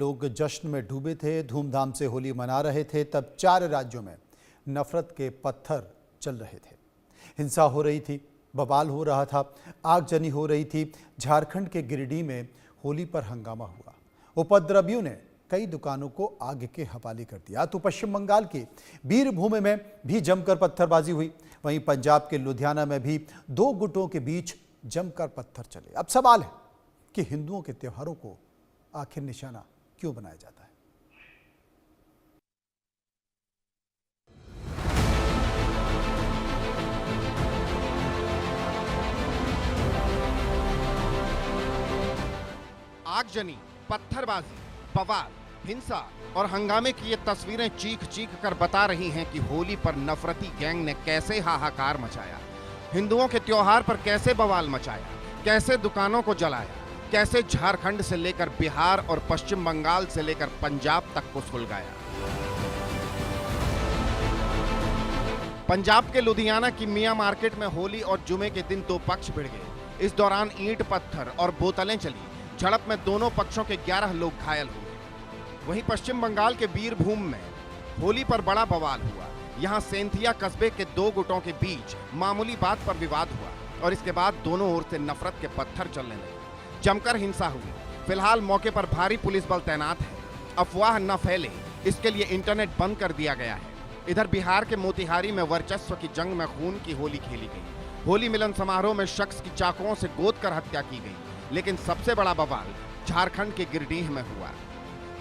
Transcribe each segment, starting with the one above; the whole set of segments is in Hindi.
लोग जश्न में डूबे थे, धूमधाम से होली मना रहे थे, तब 4 राज्यों में नफरत के पत्थर चल रहे थे। हिंसा हो रही थी, बवाल हो रहा था, आगजनी हो रही थी। झारखंड के गिरिडीह में होली पर हंगामा हुआ। उपद्रवियों ने कई दुकानों को आग के हवाले कर दिया। तो पश्चिम बंगाल के बीरभूम में भी जमकर पत्थरबाजी हुई। वहीं पंजाब के लुधियाना में भी 2 गुटों के बीच जमकर पत्थर चले। अब सवाल है कि हिंदुओं के त्योहारों को आखिर निशाना क्यों बनाया जाता है। आगजनी, पत्थरबाजी, बवाल, हिंसा और हंगामे की ये तस्वीरें चीख चीख कर बता रही हैं कि होली पर नफरती गैंग ने कैसे हाहाकार मचाया, हिंदुओं के त्योहार पर कैसे बवाल मचाया, कैसे दुकानों को जलाया, कैसे झारखंड से लेकर बिहार और पश्चिम बंगाल से लेकर पंजाब तक को सुलगाया। पंजाब के लुधियाना की मियां मार्केट में होली और जुमे के दिन 2 पक्ष भिड़ गए। इस दौरान ईंट पत्थर और बोतलें चली। झड़प में दोनों पक्षों के 11 लोग घायल हुए। वहीं पश्चिम बंगाल के बीरभूम में होली पर बड़ा बवाल हुआ। यहां सेंथिया कस्बे के 2 गुटों के बीच मामूली बात पर विवाद हुआ और इसके बाद दोनों ओर से नफरत के पत्थर चलने लगे। जमकर हिंसा हुई। फिलहाल मौके पर भारी पुलिस बल तैनात है। अफवाह न फैले, इसके लिए इंटरनेट बंद कर दिया गया है। इधर बिहार के मोतिहारी में वर्चस्व की जंग में खून की होली खेली गई। होली मिलन समारोह में शख्स की चाकुओं से गोद कर हत्या की गई। लेकिन सबसे बड़ा बवाल झारखंड के गिरिडीह में हुआ।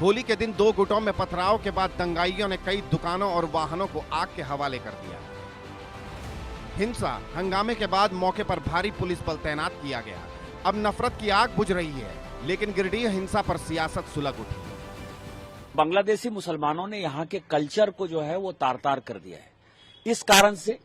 होली के दिन 2 गुटों में पथराव के बाद दंगाइयों ने कई दुकानों और वाहनों को आग के हवाले कर दिया। हिंसा हंगामे के बाद मौके पर भारी पुलिस बल तैनात किया गया। अब नफरत की आग बुझ रही है, लेकिन गिरिडीह हिंसा पर सियासत सुलग उठी। बांग्लादेशी मुसलमानों ने यहाँ के कल्चर को जो है वो तार-तार कर दिया है। इस कारण से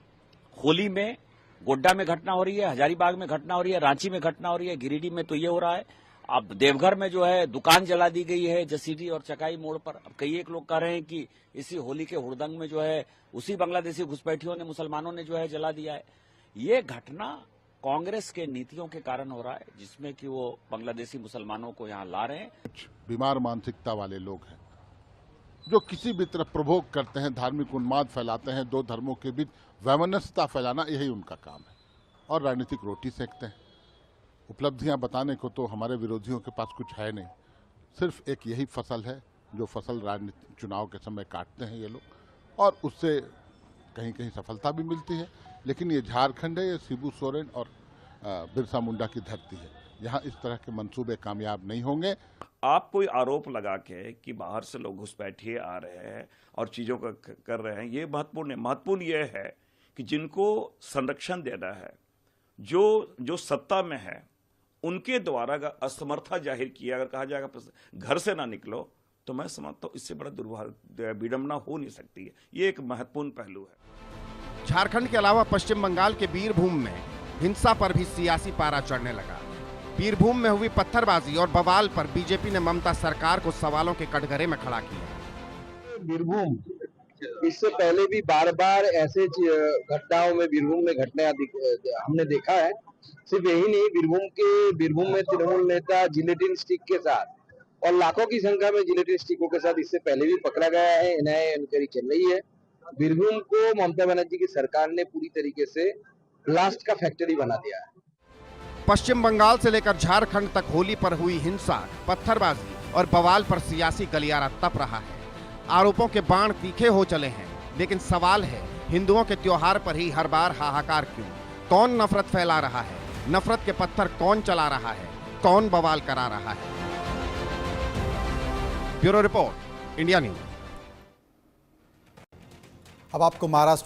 होली में गोड्डा में घटना हो रही है, हजारीबाग में घटना हो रही है, रांची में घटना हो रही है, गिरिडीह में तो ये हो रहा है। अब देवघर में जो है दुकान जला दी गई है जसीडीह और चकाई मोड़ पर। अब कई एक लोग कह रहे हैं कि इसी होली के हुड़दंग में जो है उसी बांग्लादेशी घुसपैठियों ने, मुसलमानों ने जो है जला दिया है। ये घटना कांग्रेस के नीतियों के कारण हो रहा है, जिसमें कि वो बांग्लादेशी मुसलमानों को यहाँ ला रहे हैं। कुछ बीमार मानसिकता वाले लोग हैं जो किसी भी तरह प्रभोग करते हैं, धार्मिक उन्माद फैलाते हैं, 2 धर्मों के बीच वैमनस्यता फैलाना, यही उनका काम है और राजनीतिक रोटी सेकते हैं। उपलब्धियां बताने को तो हमारे विरोधियों के पास कुछ है नहीं। सिर्फ एक यही फसल है जो फसल राजनीतिक चुनाव के समय काटते हैं ये लोग, और उससे कहीं कहीं सफलता भी मिलती है। लेकिन ये झारखंड है, ये शिबू सोरेन और बिरसा मुंडा की धरती है। यहाँ इस तरह के मंसूबे कामयाब नहीं होंगे। आप कोई आरोप लगा के कि बाहर से लोग घुसपैठिए आ रहे हैं और चीज़ों का कर रहे हैं, ये महत्वपूर्ण है। महत्वपूर्ण ये है कि जिनको संरक्षण देना है, जो सत्ता में है, उनके द्वारा अगर असमर्था जाहिर किया, अगर कहा जाएगा घर से ना निकलो, तो मैं समझता हूँ इससे बड़ा विडंबना हो नहीं सकती है। ये एक महत्वपूर्ण पहलू है। झारखंड के अलावा पश्चिम बंगाल के बीरभूम में हिंसा पर भी सियासी पारा चढ़ने लगा। बीरभूम में हुई पत्थरबाजी और बवाल पर बीजेपी ने ममता सरकार को सवालों के कटघरे में खड़ा किया। बीरभूम इससे पहले भी बार-बार ऐसे घटनाओं में बीरभूम में घटना हमने देखा है। सिर्फ यही नहीं, बीरभूम में तृणमूल नेता जिलेटिन स्टिक के साथ और लाखों की संख्या में जिलेटिन स्टिकों के साथ इससे पहले भी पकड़ा गया है। एनआईए इंक्वायरी चल रही है। बीरभूम को ममता बनर्जी की सरकार ने पूरी तरीके से ब्लास्ट का फैक्ट्री बना दिया है। पश्चिम बंगाल से लेकर झारखंड तक होली पर हुई हिंसा, पत्थरबाजी और बवाल पर सियासी गलियारा तप रहा है। आरोपों के बाण तीखे हो चले हैं, लेकिन सवाल है हिंदुओं के त्योहार पर ही हर बार हाहाकार क्यों? कौन नफरत फैला रहा है? नफरत के पत्थर कौन चला रहा है? कौन बवाल करा रहा है? Bureau report, India news. अब आपको महाराष्ट्र